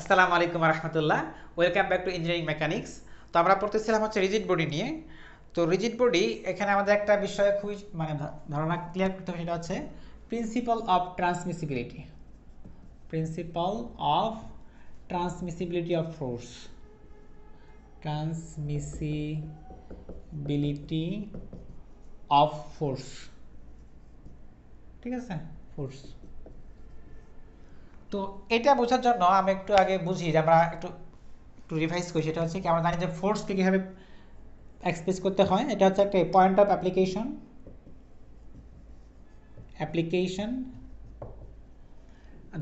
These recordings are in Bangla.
আসসালামু আলাইকুম রহমতুল্লাহ। Welcome back to engineering mechanics. তো আমরা পড়তেছিলাম হচ্ছে রিজিড বডি নিয়ে। তো রিজিড বডি এখানে আমাদের একটা বিষয়ে খুবই ধারণা ক্লিয়ার করতে হবে, সেটা হচ্ছে principle of transmissibility. Principle of transmissibility of force. Transmissibility of force, ঠিক আছে, ফোর্স। তো এটা বোঝার জন্য আমি একটু আগে বুঝি যে আমরা একটু রিভাইজ করি। সেটা হচ্ছে কি, আমরা জানি যে ফোর্সকে কীভাবে এক্সপ্রেস করতে হয়। এটা হচ্ছে একটা পয়েন্ট অফ অ্যাপ্লিকেশন।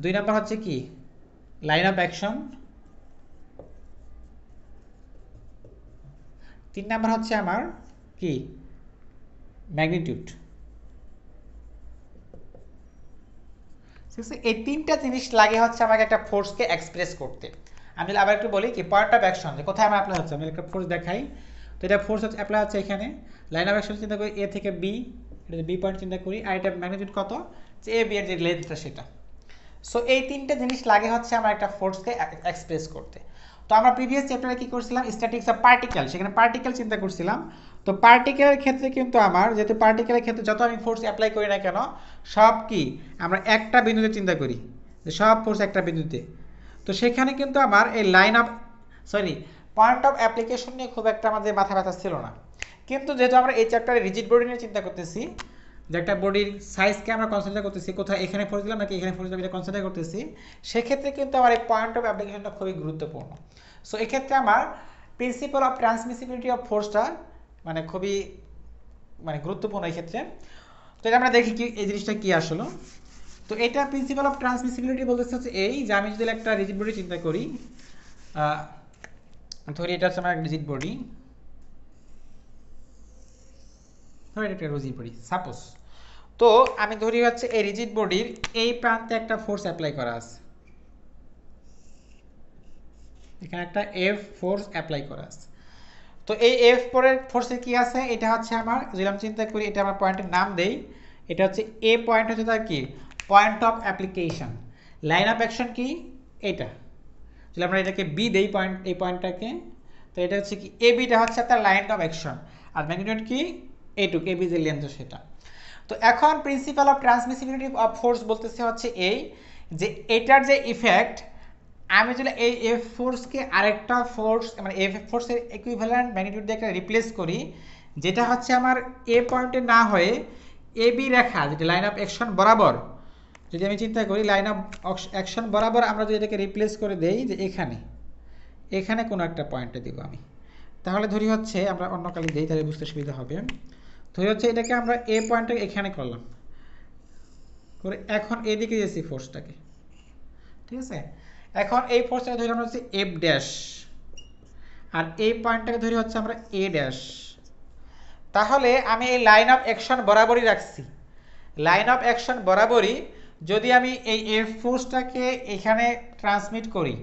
দুই নাম্বার হচ্ছে কি, লাইন অফ অ্যাকশন। তিন নাম্বার হচ্ছে আমার কি, ম্যাগনিটিউড। এই তিনটা জিনিস লাগে হচ্ছে আমাকে একটা ফোর্সকে এক্সপ্রেস করতে। আমি আবার একটু বলি কি, পয়েন্ট অফ অ্যাকশন যে কোথায় আমার অ্যাপ্লাই হচ্ছে। আমি একটা ফোর্স দেখাই, তো এটা ফোর্স হচ্ছে অ্যাপ্লাই হচ্ছে এখানে। লাইন অফ অ্যাকশন চিন্তা করি এ থেকে বি, এটা বি পয়েন্ট চিন্তা করি, আর এটা ম্যাগনিটিউড কত, যে এ বি এর যে লেন্থটা সেটা। সো এই তিনটে জিনিস লাগে হচ্ছে আমার একটা ফোর্সকে এক্সপ্রেস করতে। তো আমরা প্রিভিয়াস চ্যাপ্টারে কি করছিলাম, স্ট্যাটিক্স অফ পার্টিকেল, সেখানে পার্টিকেল চিন্তা করছিলাম। তো পার্টিকেলের ক্ষেত্রে কিন্তু আমার, যেহেতু পার্টিকেলের ক্ষেত্রে যত আমি ফোর্স অ্যাপ্লাই করি না কেন, সব কি আমরা একটা বিন্দুতে চিন্তা করি, যে সব ফোর্স একটা বিন্দুতে। তো সেখানে কিন্তু আমার এই পয়েন্ট অফ অ্যাপ্লিকেশন নিয়ে খুব একটা আমাদের মাথা ব্যথা ছিল না। কিন্তু যেহেতু আমরা এই চ্যাপ্টারে রিজিড বডি নিয়ে চিন্তা করতেছি, যে একটা বডির সাইজকে আমরা কনসিডার করতেছি, কোথায় এখানে ফোর্স দিলাম নাকি এখানে ফোর্স দিলাম, এটা কনসিডার করতেছি, সেক্ষেত্রে কিন্তু আমার এই পয়েন্ট অফ অ্যাপ্লিকেশনটা খুবই গুরুত্বপূর্ণ। সো এক্ষেত্রে আমার প্রিন্সিপাল অফ ট্রান্সমিসিবিলিটি অফ ফোর্সটা খুবই গুরুত্বপূর্ণ এই ক্ষেত্রে। তো এটা আমরা দেখি কি এই জিনিসটা কি আসলো। তো এটা প্রিন্সিপাল অফ ট্রান্সমিসিবিলিটি বলতেছে হচ্ছে এই, যে আমি যদি একটা রিজিড বডি চিন্তা করি, ধরি এটা হচ্ছে আমার রিজিড বডি, ধরি এটা একটা রিজিড বডি সাপোজ। তো আমি ধরি হচ্ছে এই রিজিড বডির এই প্রান্তে একটা ফোর্স অ্যাপ্লাই করা আছে, এখানে একটা এফ ফোর্স অ্যাপ্লাই করা আছে। তো এই এফ পরের ফোর্সে কি আছে, এটা হচ্ছে আমার, যদি আমি চিন্তা করি এটা আমার পয়েন্টের নাম দেই, এটা হচ্ছে এ পয়েন্ট, হচ্ছে তার কি, point of application. Line of action কি, এটা যদি আমরা এটাকে বি দেই, পয়েন্ট, এই পয়েন্টটাকে, তো এটা হচ্ছে কি এ বিটা হচ্ছে তার লাইন অফ অ্যাকশন, আর ম্যাগনিটিউড কি এইটুকু, এ বি যে লেন্থ সেটা। তো এখন principle of transmissibility of force বলতেছে হচ্ছে এই, যে এটার যে ইফেক্ট, আমি যদি এই এফ ফোর্সকে আরেকটা ফোর্স, মানে এফ ফোর্সের ইকুইভ্যালেন্ট ম্যাগনিটিউড দিয়ে একটা রিপ্লেস করি, যেটা হচ্ছে আমার এ পয়েন্টে না হয়ে এ বি রেখা, যেটা লাইন অফ অ্যাকশন বরাবর, যদি আমি চিন্তা করি লাইন অফ অ্যাকশন বরাবর আমরা যদি এটাকে রিপ্লেস করে দেই, যে এখানে এখানে কোনো একটা পয়েন্টে দিব আমি, তাহলে ধরি হচ্ছে আমরা অন্য কালি দিই, তাহলে বুঝতে সুবিধা হবে। ধরি হচ্ছে এটাকে আমরা এ পয়েন্টে এখানে করলাম করে, এখন এদিকে দিয়েছি ফোর্সটাকে, ঠিক আছে। এখন এই ফোর্সটাকে ধরি আমরা হচ্ছে এফ ড্যাশ, আর এই পয়েন্টটাকে ধরি হচ্ছে আমরা এ ড্যাশ। তাহলে আমি এই লাইন অফ অ্যাকশন বরাবরই রাখছি, লাইন অফ অ্যাকশন বরাবরই যদি আমি এই এফ ফোর্সটাকে এখানে ট্রান্সমিট করি,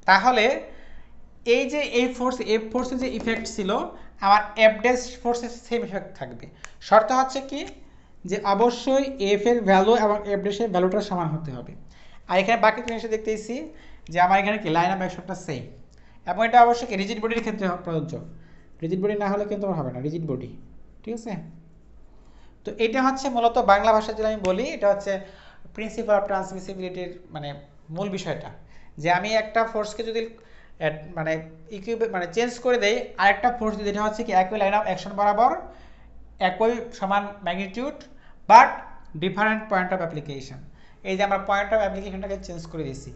তাহলে এই যে এই ফোর্স, এফ ফোর্সের যে ইফেক্ট ছিল, আমার এফ ড্যাশ ফোর্সের সেম ইফেক্ট থাকবে। শর্ত হচ্ছে কি, যে অবশ্যই এফ এর ভ্যালু এবং এফ ড্যাশের ভ্যালুটা সমান হতে হবে। আর এখানে বাকি জিনিসটা দেখতেছি যে আমার এখানে কি লাইন অফ অ্যাকশনটা সেম, এবং এটা অবশ্যই কি রিজিড বডির ক্ষেত্রে প্রযোজ্য। রিজিড বডি না হলে কিন্তু হবে না, রিজিড বডি, ঠিক আছে। তো এটা হচ্ছে মূলত বাংলা ভাষায় যদি আমি বলি, এটা হচ্ছে প্রিন্সিপাল অফ ট্রান্সমিসিবিলিটির মূল বিষয়টা, যে আমি একটা ফোর্সকে যদি চেঞ্জ করে দেই আরেকটা ফোর্স, যেটা হচ্ছে কি একই লাইন অফ অ্যাকশন বরাবর, একই সমান magnitude, but different point of application. এই যে আমরা পয়েন্ট অফ অ্যাপ্লিকেশনটাকে চেঞ্জ করে দিয়েছি,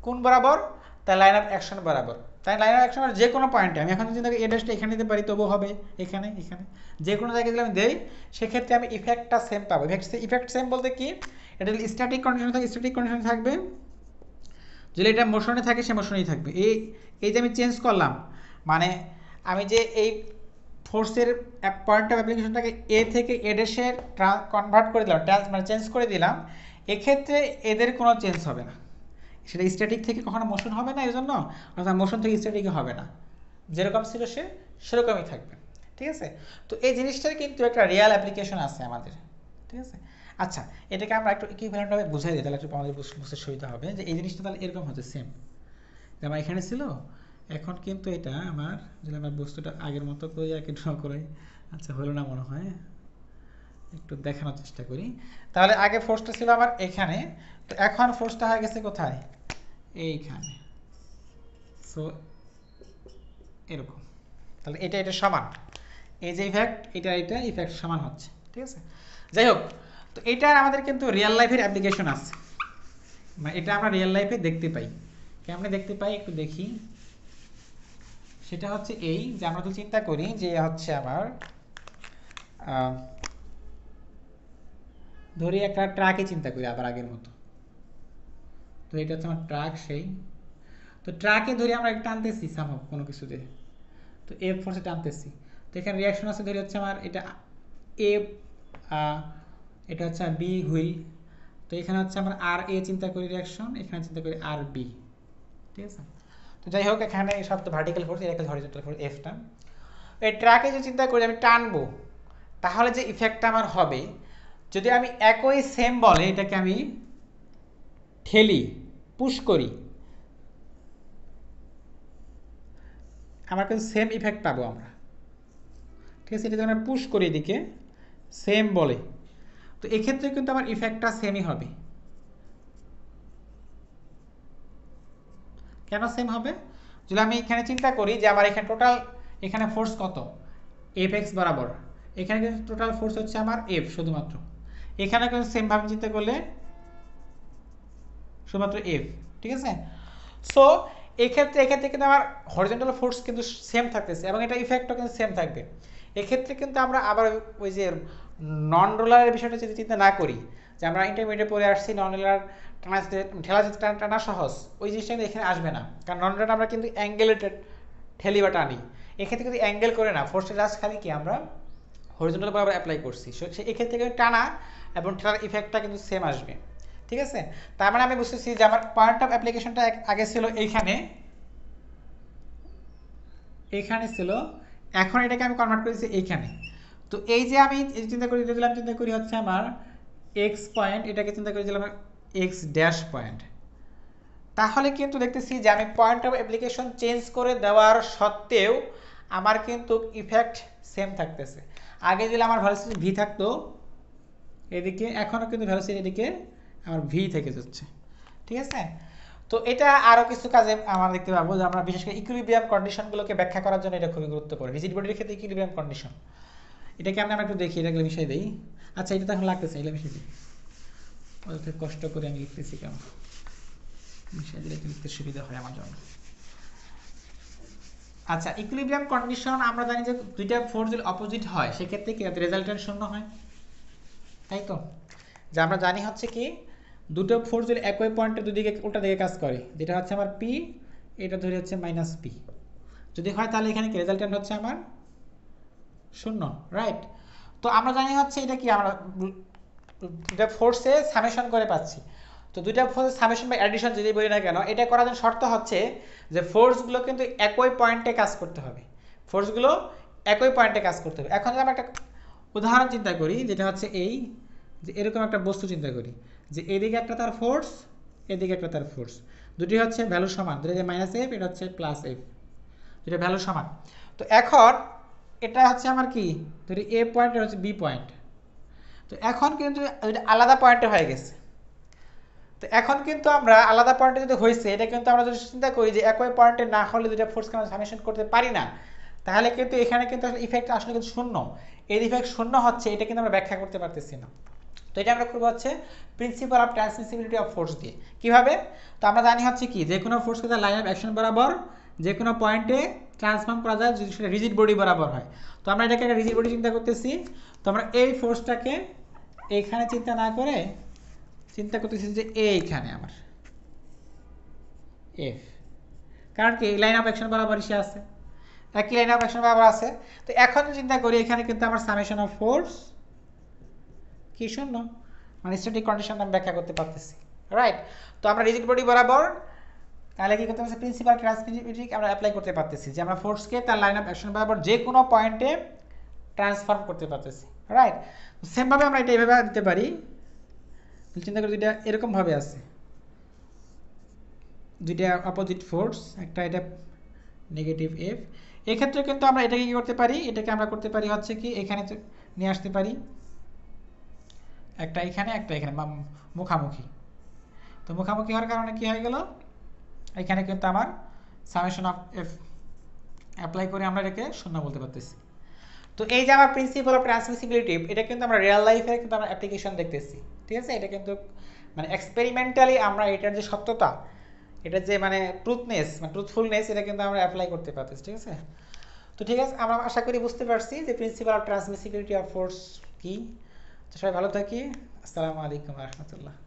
কোন বরাবর, তাই লাইন অফ অ্যাকশন বরাবর। তাই লাইন অফ অ্যাকশনের যে কোনো পয়েন্টে আমি এখন যদি এ ড্যাশটা এখানে দিতে পারি, তবুও হবে, এখানে এখানে যে কোনো জায়গায় যদি আমি দেই, সেক্ষেত্রে আমি ইফেক্টটা সেম পাবো। ইফেক্ট সেম বলতে কি, এটা যদি স্ট্যাটিক কন্ডিশন থাকে স্ট্যাটিক কন্ডিশন থাকবে, যদি এটা মোশনে থাকে সে মোশনেই থাকবে। এই যে আমি চেঞ্জ করলাম, মানে আমি যে এই ফোর্সের পয়েন্ট অফ অ্যাপ্লিকেশনটাকে এ থেকে এ ড্যাশে কনভার্ট করে দিলাম, চেঞ্জ করে দিলাম, এক্ষেত্রে এদের কোনো চেঞ্জ হবে না, সেটা স্ট্যাটিক থেকে কখনো মোশন হবে না, এই জন্য অর্থাৎ মোশন থেকে স্ট্যাটিকে হবে না, যেরকম ছিল সে সেরকমই থাকবে, ঠিক আছে। তো এই জিনিসটার কিন্তু একটা রিয়েল অ্যাপ্লিকেশন আছে আমাদের, ঠিক আছে। আচ্ছা, এটাকে আমরা একটু ইকুইভ্যালেন্টভাবে বুঝাই দিই, তাহলে একটু আমাদের বুঝতে সুবিধা হবে, যে এই জিনিসটা তাহলে এরকম হচ্ছে সেম, আমার এখানে ছিল, এখন কিন্তু এটা আমার যদি আমরা বস্তুটা আগের মতো করে আর কি ড্র করি, আচ্ছা হলো না মনে হয়, একটু দেখানোর চেষ্টা করি। তাহলে আগে ফোর্সটা ছিল আমার এখানে, তো এখন ফোর্সটা হয়ে গেছে কোথায়, এইখানে। সো এরকম, তাহলে এটা এটা সমান, এই যে ইফেক্ট এটা এটা ইফেক্ট সমান হচ্ছে, ঠিক আছে। যাই হোক, তো এটা আমাদের কিন্তু রিয়েল লাইফের অ্যাপ্লিকেশন আছে, মানে এটা আমরা রিয়েল লাইফে দেখতে পাই। কেমনে দেখতে পাই একটু দেখি। সেটা হচ্ছে এই যে আমরা তো চিন্তা করি যে হচ্ছে আমার ধরি একটা ট্রাকে চিন্তা করি আবার আগের মতো, তো এটা হচ্ছে আমার ট্রাক, সেই তো ট্রাকে ধরি আমরা টানতেছি সামহ কোনো কিছুতে, তো এফ ফোর্সে টানতেছি, তো এখানে রিয়াকশন আছে ধরি হচ্ছে আমার এটা এ, এটা হচ্ছে বি হুইল, তো এখানে হচ্ছে আমার আর এ চিন্তা করি রিয়াকশন, এখানে চিন্তা করি আর বি, ঠিক আছে। তো যাই হোক, এখানে সব তো ভার্টিক্যাল ফোর্স, এটা একটা হরিজন্টাল ফোর্স এফটা। এই ট্রাকে যে চিন্তা করি আমি টানবো, তাহলে যে ইফেক্টটা আমার হবে, যদি আমি একই সেম বলে এটাকে আমি ঠেলি, পুশ করি, আমার কিন্তু সেম ইফেক্ট পাবো আমরা, ঠিক আছে। এটা যদি আমরা পুশ করি এদিকে সেম বলে, তো এক্ষেত্রে কিন্তু আমার ইফেক্টটা সেমই হবে। কেন সেম হবে? যদি আমি এখানে চিন্তা করি যে আমার এখানে টোটাল এখানে ফোর্স কত, এফ এক্স বরাবর, এখানে কিন্তু টোটাল ফোর্স হচ্ছে আমার এফ শুধুমাত্র, এখানে কিন্তু সেম ভাবে চিন্তা করলে শুধুমাত্র এফ, ঠিক আছে। সো এক্ষেত্রে কিন্তু আমার হরিজন্টাল ফোর্স কিন্তু সেম থাকতেছে এবং এটা ইফেক্টও কিন্তু সেম থাকবে। এক্ষেত্রে কিন্তু আমরা আবার ওই যে নন রোলারের বিষয়টা যদি চিন্তা না করি, যে আমরা ইন্টারমিডিয়েট পড়ে আসছি নন রোলার টানা ঠেলা টানা সহজ, ওই জিনিসটা কিন্তু এখানে আসবে না, কারণ নন রোলার আমরা কিন্তু অ্যাঙ্গেলেটেড ঠেলি বা টানি, এক্ষেত্রে কিন্তু অ্যাঙ্গেল করে না, ফোর্সটা জাস্ট খালি কি আমরা হরিজন্টাল বরাবর অ্যাপ্লাই করছি, এক্ষেত্রে কিন্তু টানা এবং ঠেলার ইফেক্টটা কিন্তু সেম আসবে, ঠিক আছে। তার মানে আমি বুঝতেছি যে আমার পয়েন্ট অফ অ্যাপ্লিকেশনটা আগে ছিল এইখানে, এইখানে ছিল, এখন এটাকে আমি কনভার্ট করেছি এইখানে। তো এই যে আমি চিন্তা করি দিলাম, চিন্তা করি হচ্ছে আমার এক্স পয়েন্ট, এটাকে চিন্তা করে দিলাম এক্স ড্যাশ পয়েন্ট, তাহলে কিন্তু দেখতেছি যে আমি পয়েন্ট অফ অ্যাপ্লিকেশন চেঞ্জ করে দেওয়ার সত্ত্বেও আমার কিন্তু ইফেক্ট সেম থাকতেছে। আগে যদি আমার ভেলোসিটি ভি থাকতো এদিকে, এখনও কিন্তু ভেলোসিটি এদিকে আমার ভি থেকে যাচ্ছে, ঠিক আছে। তো এটা আরও কিছু কাজে আমরা দেখতে পাবো, যে আমরা বিশেষ করে ইকুইলিব্রিয়াম কন্ডিশনগুলোকে ব্যাখ্যা করার জন্য এটা খুবই গুরুত্বপূর্ণ, রিজিড বডির ক্ষেত্রে ইকুইলিব্রিয়াম কন্ডিশন, এটাকে আমরা একটু দেখি, এটাকে বিষয় দিই। আচ্ছা, এটা তো এখন লাগতেছে, এটা বিষয় দিই, কষ্ট করে আমি লিখতেছি কেমন, বিষয় দিলে লিখতে সুবিধা হয় আমার জন্য। আচ্ছা, ইকুইলিব্রিয়াম কন্ডিশন আমরা জানি যে দুইটা ফোর্স যদি অপোজিট হয় সেক্ষেত্রে কি রেজাল্টেন্ট শূন্য হয়, তাই তো। যে আমরা জানি হচ্ছে কি দুটো ফোর্স যদি একই পয়েন্টে দুদিকে উল্টা দিকে কাজ করে, যেটা হচ্ছে আমার পি, এটা ধরে হচ্ছে মাইনাস পি, যদি হয় তাহলে এখানে কি রেজাল্টেন্ট হচ্ছে আমার শূন্য, রাইট। তো আমরা জানি হচ্ছে এটা কি আমরা দুটা ফোর্সে সামেশন করে পাচ্ছি, তো দুইটা ফোর্সে সামেশন বা অ্যাডিশন যদি বলি না কেন, এটা করার জন্য শর্ত হচ্ছে যে ফোর্সগুলো কিন্তু একই পয়েন্টে কাজ করতে হবে, ফোর্সগুলো একই পয়েন্টে কাজ করতে হবে। এখন যদি আমরা একটা উদাহরণ চিন্তা করি, যেটা হচ্ছে এই যে এরকম একটা বস্তু চিন্তা করি, যে এদিকে একটা তার ফোর্স, এদিকে একটা তার ফোর্স, দুটি হচ্ছে ভ্যালু সমান, দুটো যে মাইনাস এফ, এটা হচ্ছে প্লাস এফ, দুটো ভ্যালু সমান। তো এখন এটা হচ্ছে আমার কি ধরি এ পয়েন্ট, এটা হচ্ছে বি পয়েন্ট, তো এখন কিন্তু এটা আলাদা পয়েন্টে হয়ে গেছে। তো এখন কিন্তু আমরা আলাদা পয়েন্টে যদি হয়েছে, এটা কিন্তু আমরা যদি চিন্তা করি যে একই পয়েন্টে না হলে দুইটা ফোর্সকে আমরা সামেশন করতে পারি না, তাহলে কিন্তু এখানে কিন্তু আসলে ইফেক্ট আসলে কিন্তু শূন্য, এর ইফেক্ট শূন্য হচ্ছে, এটা কিন্তু আমরা ব্যাখ্যা করতে পারতেছি না। তো এটা আমরা করবো হচ্ছে principle of transmissibility of force দিয়ে। কিভাবে? তো আমরা জানি হচ্ছে কি যে কোনো ফোর্সকে তার লাইন অফ অ্যাকশন বরাবর যে কোনো পয়েন্টে ট্রান্সফর্ম করা যায় যদি সেটা রিজিড বডি বরাবর হয়। তো আমরা এটাকে একটা রিজিড বডি চিন্তা করতেছি, তো আমরা এই ফোর্সটাকে এইখানে চিন্তা না করে চিন্তা করতেছি যে এইখানে আমার এফ, কারণ কি লাইন অফ অ্যাকশন বরাবর সে আছে, একই লাইন অফ অ্যাকশন বরাবর আছে। তো এখন চিন্তা করি এখানে কিন্তু আমার সামেশন অফ ফোর্স কি শূন্য, মানে স্ট্যাটিক কন্ডিশন আমি ব্যাখ্যা করতে পারতেছি, রাইট। তো আমরা রিজিড বডি বরাবর তাহলে কি করতে পারছি প্রিন্সিপাল ট্রান্সমিসিবিলিটি আমরা অ্যাপ্লাই করতে পারতেছি, যে আমরা ফোর্সকে তার লাইন অফ অ্যাকশন বরাবর যে কোনো পয়েন্টে ট্রান্সফর্ম করতে পারতেছি, রাইট। সেমভাবে আমরা এটা এইভাবে দিতে পারি, চিন্তা করি এটা এরকমভাবে আছে, দুইটা অপোজিট ফোর্স, একটা এটা নেগেটিভ এফ। এক্ষেত্রে কিন্তু আমরা এটাকে কি করতে পারি, এটাকে আমরা করতে পারি হচ্ছে কি এখানে নিয়ে আসতে পারি, একটা এখানে একটা এখানে মুখামুখি। তো মুখামুখি হওয়ার কারণে কি হয়ে গেল, এখানে কিন্তু আমার সামেশন অফ এফ অ্যাপ্লাই করে আমরা এটাকে শূন্য বলতে পারতেছি। তো এই যে আমার প্রিন্সিপাল অফ ট্রান্সমিসিবিলিটি, এটা কিন্তু আমরা রিয়েল লাইফে কিন্তু আমরা অ্যাপ্লিকেশন দেখতেছি, ঠিক আছে। এটা কিন্তু মানে এক্সপেরিমেন্টালি আমরা এটার যে সত্যতা, এটার যে মানে ট্রুথনেস মানে ট্রুথফুলনেস, এটা কিন্তু আমরা অ্যাপ্লাই করতে পারতেছি, ঠিক আছে। তো ঠিক আছে, আমরা আশা করি বুঝতে পারছি যে principal of transmissibility of force কি। তো সবাই ভালো থাকি, আসসালামু আলাইকুম রহমতুল্লাহ।